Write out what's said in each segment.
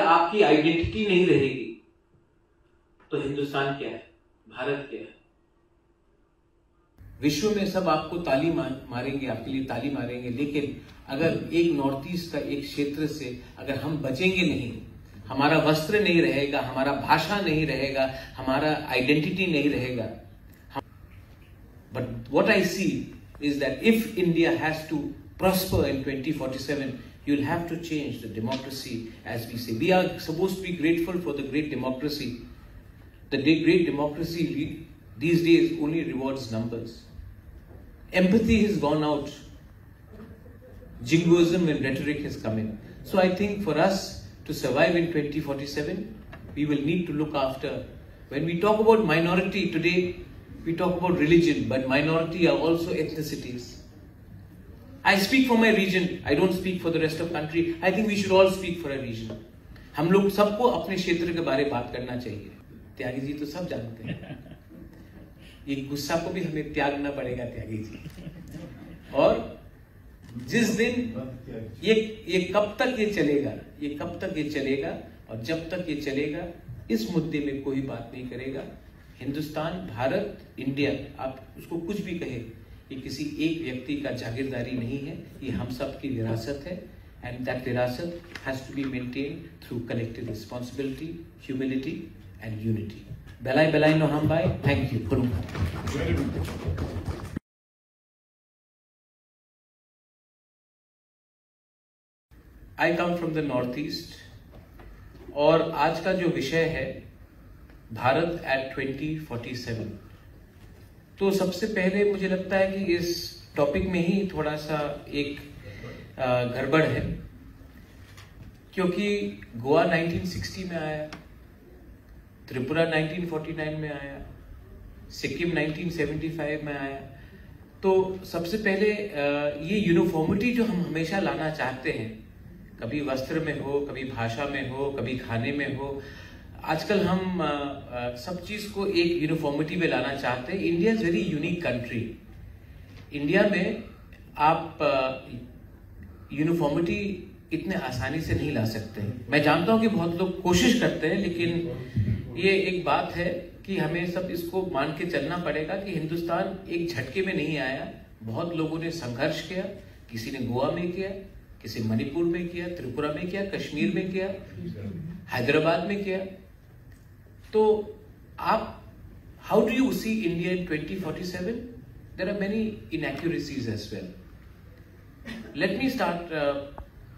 आपकी आइडेंटिटी नहीं रहेगी तो हिंदुस्तान क्या है, भारत क्या है? विश्व में सब आपको ताली मारेंगे, आपके लिए ताली मारेंगे, लेकिन अगर एक नॉर्थ ईस्ट का एक क्षेत्र से अगर हम बचेंगे नहीं, हमारा वस्त्र नहीं रहेगा, हमारा भाषा नहीं रहेगा, हमारा आइडेंटिटी नहीं रहेगा. But what I see is that if India has to prosper in 2047, you'll have to change the democracy, as we say. We are supposed to be grateful for the great democracy. The great democracy these days only rewards numbers. Empathy has gone out. Jingoism and rhetoric has come in. So I think for us to survive in 2047, we will need to look after. When we talk about minority today, we talk about religion, but minority are also ethnicities. I speak for my region. I don't speak for the rest of country. I think we should all speak for a region. हम लोग सबको अपने क्षेत्र के बारे में बात करना चाहिए. त्यागी जी तो सब जानते हैं. ये गुस्सा को भी हमें त्यागना पड़ेगा त्यागी जी. और जिस दिन ये कब तक ये चलेगा, ये कब तक ये चलेगा, और जब तक ये चलेगा इस मुद्दे में कोई बात नहीं करेगा. हिंदुस्तान, भारत, इंडिया, आप उसको कुछ भी कहे, ये किसी एक व्यक्ति का जागीरदारी नहीं है, ये हम सब की विरासत है. एंड दैट विरासत has to be maintain through collective responsibility, humility and unity. बेलाई बेलाई नो हम बाय. Thank you. I come from the north east, और आज का जो विषय है भारत एट 2047, तो सबसे पहले मुझे लगता है कि इस टॉपिक में ही थोड़ा सा एक गड़बड़ है, क्योंकि गोवा 1960 में आया, त्रिपुरा 1949 में आया, सिक्किम 1975 में आया. तो सबसे पहले ये यूनिफॉर्मिटी जो हम हमेशा लाना चाहते हैं, कभी वस्त्र में हो, कभी भाषा में हो, कभी खाने में हो, आजकल हम सब चीज को एक यूनिफॉर्मिटी में लाना चाहते हैं. India is very unique country. India में आप यूनिफॉर्मिटी इतने आसानी से नहीं ला सकते. मैं जानता हूं कि बहुत लोग कोशिश करते हैं, लेकिन ये एक बात है कि हमें सब इसको मान के चलना पड़ेगा कि हिंदुस्तान एक झटके में नहीं आया. बहुत लोगों ने संघर्ष किया. किसी ने गोवा में किया, किसी मणिपुर में किया, त्रिपुरा में किया, कश्मीर में किया, हैदराबाद में किया. तो आप, how do you see India in 2047? There are many inaccuracies as well. Let me start.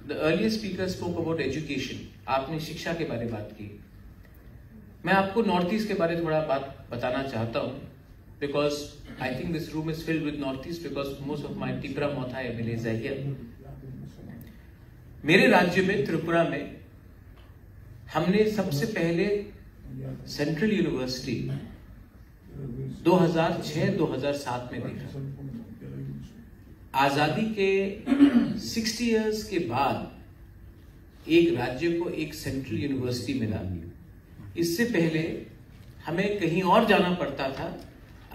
The earlier speaker spoke about education. आपने शिक्षा के बारे में बात की. मैं आपको नॉर्थ ईस्ट के बारे में थोड़ा बात बताना चाहता हूं, because I think this room is filled with North East because most of my Tipra Mothai MLAs are here. मेरे राज्य में, त्रिपुरा में, हमने सबसे पहले सेंट्रल यूनिवर्सिटी 2006-2007 में देखा. आजादी के 60 इयर्स के बाद एक राज्य को एक सेंट्रल यूनिवर्सिटी मिला. इससे पहले हमें कहीं और जाना पड़ता था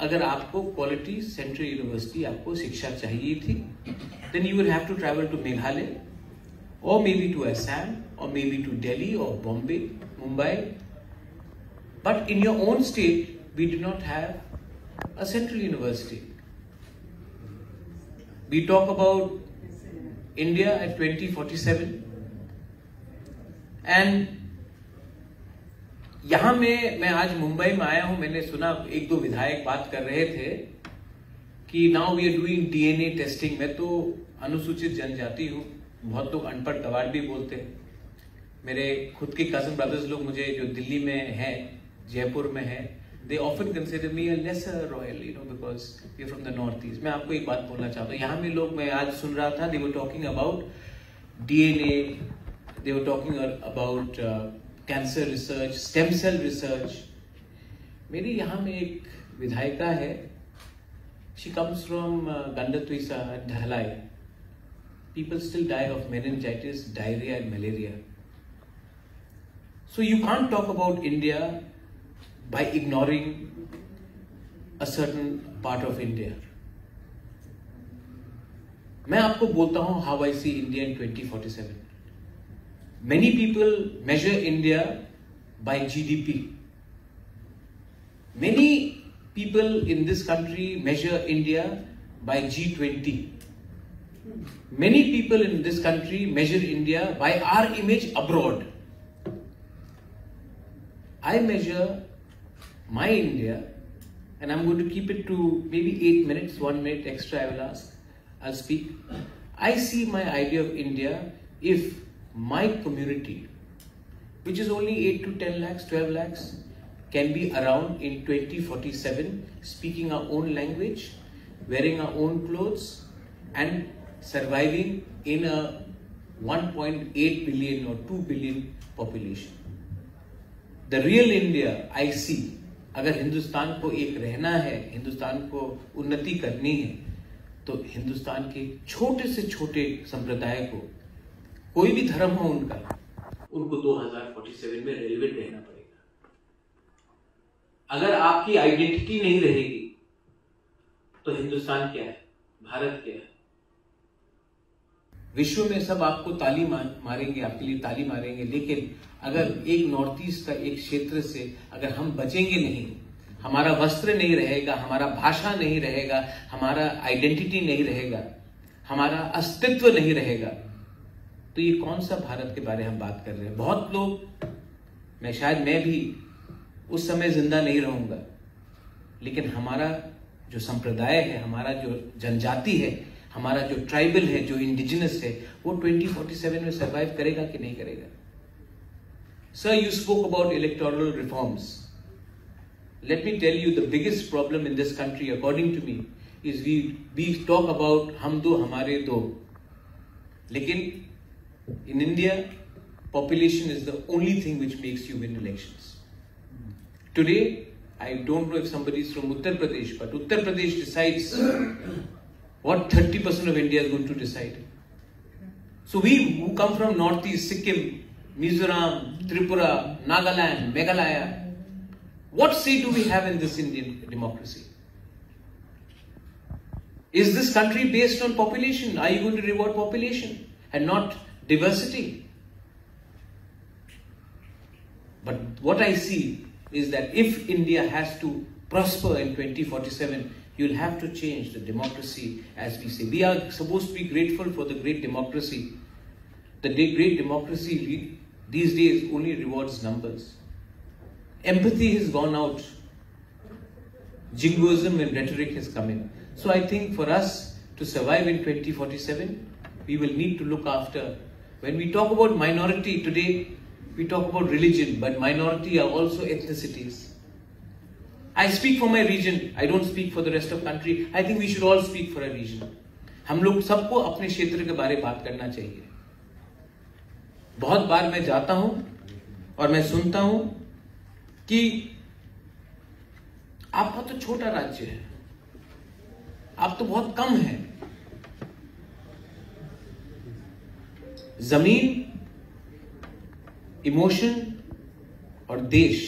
अगर आपको क्वालिटी सेंट्रल यूनिवर्सिटी आपको शिक्षा चाहिए थी. Then you will have to travel to Meghalaya, or maybe to Assam, or maybe to Delhi or Bombay, Mumbai. But in your own state, we do not have a central university. We talk about India at 2047, and यहां मैं आज मुंबई में आया हूं. मैंने सुना एक दो विधायक बात कर रहे थे कि now we are doing DNA testing. मैं तो अनुसूचित जनजाति हूं, बहुत लोग अनपढ़ गवार भी बोलते हैं. मेरे खुद के कजन ब्रदर्स लोग मुझे जो दिल्ली में हैं, जयपुर में हैं, they often consider me a lesser royal, because we're from the northeast. मैं आपको एक बात बोलना चाहता हूँ. यहाँ में लोग, मैं आज सुन रहा था, they were talking about DNA, they were talking about cancer research, stem cell research. मेरी यहाँ में एक विधायिका है, she comes from Gandatwisa, Dhalai. People still die of meningitis, diarrhea and malaria. So you can't talk about India by ignoring a certain part of India. मैं आपको बोलता हूं how I see India in 2047. Many people measure India by GDP. Many people in this country measure India by G20. Many people in this country measure India by our image abroad. I measure my India, and I'm going to keep it to maybe 8 minutes, 1 minute extra I will ask, I'll speak. I see my idea of India if my community, which is only 8 to 10 lakhs, 12 lakhs, can be around in 2047, speaking our own language, wearing our own clothes, and surviving in a 1.8 billion or 2 billion population. The real India I see, अगर हिंदुस्तान को एक रहना है, हिंदुस्तान को उन्नति करनी है, तो हिंदुस्तान के छोटे से छोटे संप्रदाय को, कोई भी धर्म हो उनका, उनको 2047 में रेलिवेंट रहना पड़ेगा। अगर आपकी आइडेंटिटी नहीं रहेगी तो हिंदुस्तान क्या है, भारत क्या है? विश्व में सब आपको ताली मारेंगे, आपके लिए ताली मारेंगे, लेकिन अगर एक नॉर्थ ईस्ट का एक क्षेत्र से अगर हम बचेंगे नहीं, हमारा वस्त्र नहीं रहेगा, हमारा भाषा नहीं रहेगा, हमारा आइडेंटिटी नहीं रहेगा, हमारा अस्तित्व नहीं रहेगा, तो ये कौन सा भारत के बारे में हम बात कर रहे हैं? बहुत लोग, मैं भी उस समय जिंदा नहीं रहूंगा, लेकिन हमारा जो संप्रदाय है, हमारा जो जनजाति है, हमारा जो ट्राइबल है, जो इंडिजिनस है, वो 2047 में सर्वाइव करेगा कि नहीं करेगा? Sir, you spoke about electoral reforms. Let me tell you, the biggest problem in this country, according to me, is we talk about हम दो हमारे दो, लेकिन in India, population is the only thing which makes you win elections. Today, I don't know if somebody is from Uttar Pradesh, but Uttar Pradesh decides what 30% of India is going to decide. So we who come from Northeast, Sikkim, Mizoram, Tripura, Nagaland, Meghalaya, what say do we have in this Indian democracy? Is this country based on population? Are you going to reward population and not diversity? But what I see is that if India has to prosper in 2047, you'll have to change the democracy, as we say. We are supposed to be grateful for the great democracy. The great democracy these days only rewards numbers. Empathy has gone out. Jingoism and rhetoric has come in. So I think for us to survive in 2047, we will need to look after. When we talk about minority today, we talk about religion, but minority are also ethnicities. I speak for my region. I don't speak for the rest of country. I think we should all speak for a region. हम लोग सबको अपने क्षेत्र के बारे में बात करना चाहिए. बहुत बार मैं जाता हूं और मैं सुनता हूं कि आपका तो छोटा राज्य है, आप तो बहुत कम हैं. जमीन, इमोशन और देश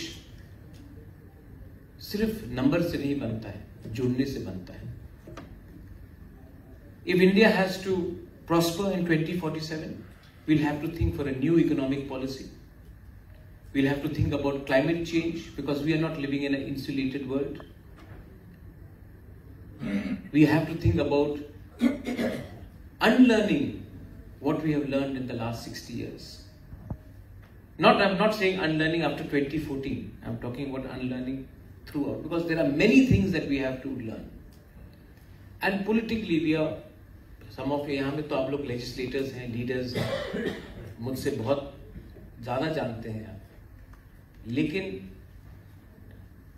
सिर्फ नंबर से नहीं बनता है, जुड़ने से बनता है. If India has to prosper in 2047, we'll have to think for a new economic policy. We'll have to think about climate change, because we are not living in an insulated world. We have to think about unlearning what we have learned in the last 60 years. I'm not saying unlearning after 2014. I'm talking about unlearning throughout, because there are many things that we have to learn. And politically, we are, some of यहाँ में तो आप लोग legislators हैं, leaders हैं, मुझसे बहुत ज़्यादा जानते हैं आप, लेकिन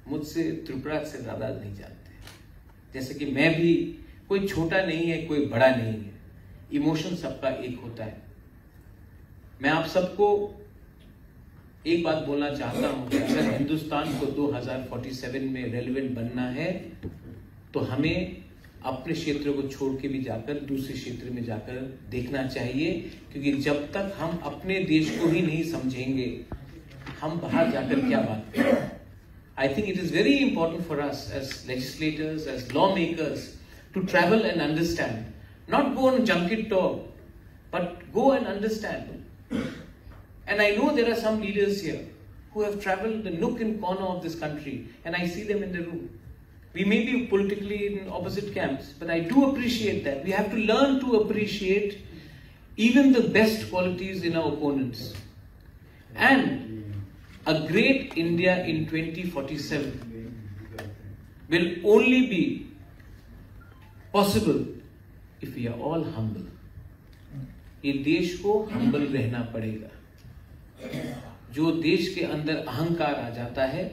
मुझसे त्रिपुरा से ज़्यादा नहीं जानते. जैसे कि मैं भी, कोई छोटा नहीं है, कोई बड़ा नहीं है, इमोशन सबका एक होता है. मैं आप सबको एक बात बोलना चाहता हूं कि अगर हिंदुस्तान को 2047 में रेलेवेंट बनना है, तो हमें अपने क्षेत्र को छोड़ के भी जाकर दूसरे क्षेत्र में जाकर देखना चाहिए, क्योंकि जब तक हम अपने देश को ही नहीं समझेंगे, हम बाहर जाकर क्या बात करें. I think it is very important for us as legislators, as lawmakers, to travel and understand. Not go on junket tour, but go and understand. And I know there are some leaders here who have traveled the nook and corner of this country, and I see them in the room. We may be politically in opposite camps, but I do appreciate that. We have to learn to appreciate even the best qualities in our opponents. And a great India in 2047 will only be possible if we are all humble. ये देश को humble रहना पड़ेगा. जो देश के अंदर अहंकार आ जाता है,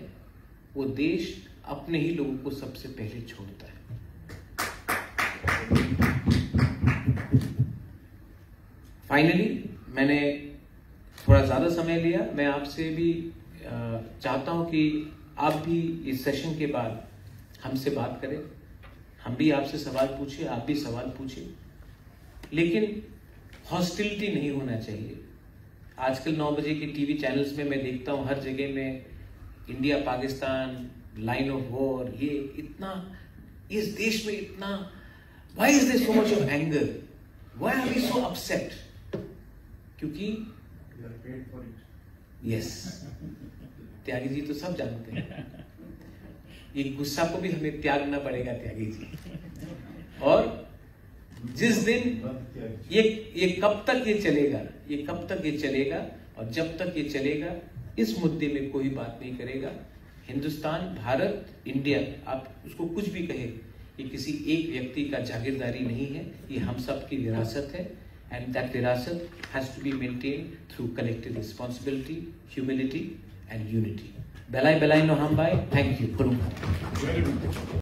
वो देश अपने ही लोगों को सबसे पहले छोड़ता है. फाइनली मैंने थोड़ा ज्यादा समय लिया. मैं आपसे भी चाहता हूं कि आप भी इस सेशन के बाद हमसे बात करें. हम भी आपसे सवाल पूछे, आप भी सवाल पूछे, लेकिन हॉस्टिलिटी नहीं होना चाहिए. आजकल 9 बजे के टीवी चैनल्स में मैं देखता हूं हर जगह में India Pakistan line of war. ये इतना, इस देश में इतना, why is there so much of anger, why are we so upset? क्योंकि यस, त्यागी जी तो सब जानते हैं, ये गुस्सा को भी हमें त्यागना पड़ेगा त्यागी जी. और जिस दिन ये कब तक ये चलेगा, ये कब तक ये चलेगा, और जब तक ये चलेगा इस मुद्दे में कोई बात नहीं करेगा. हिंदुस्तान, भारत, इंडिया, आप उसको कुछ भी कहे, ये किसी एक व्यक्ति का जागीरदारी नहीं है, ये हम सब की विरासत है. एंड दैट विरासत has to be maintain through collective responsibility, humility and unity. बेलाई बेलाई नो हम बाय. Thank you.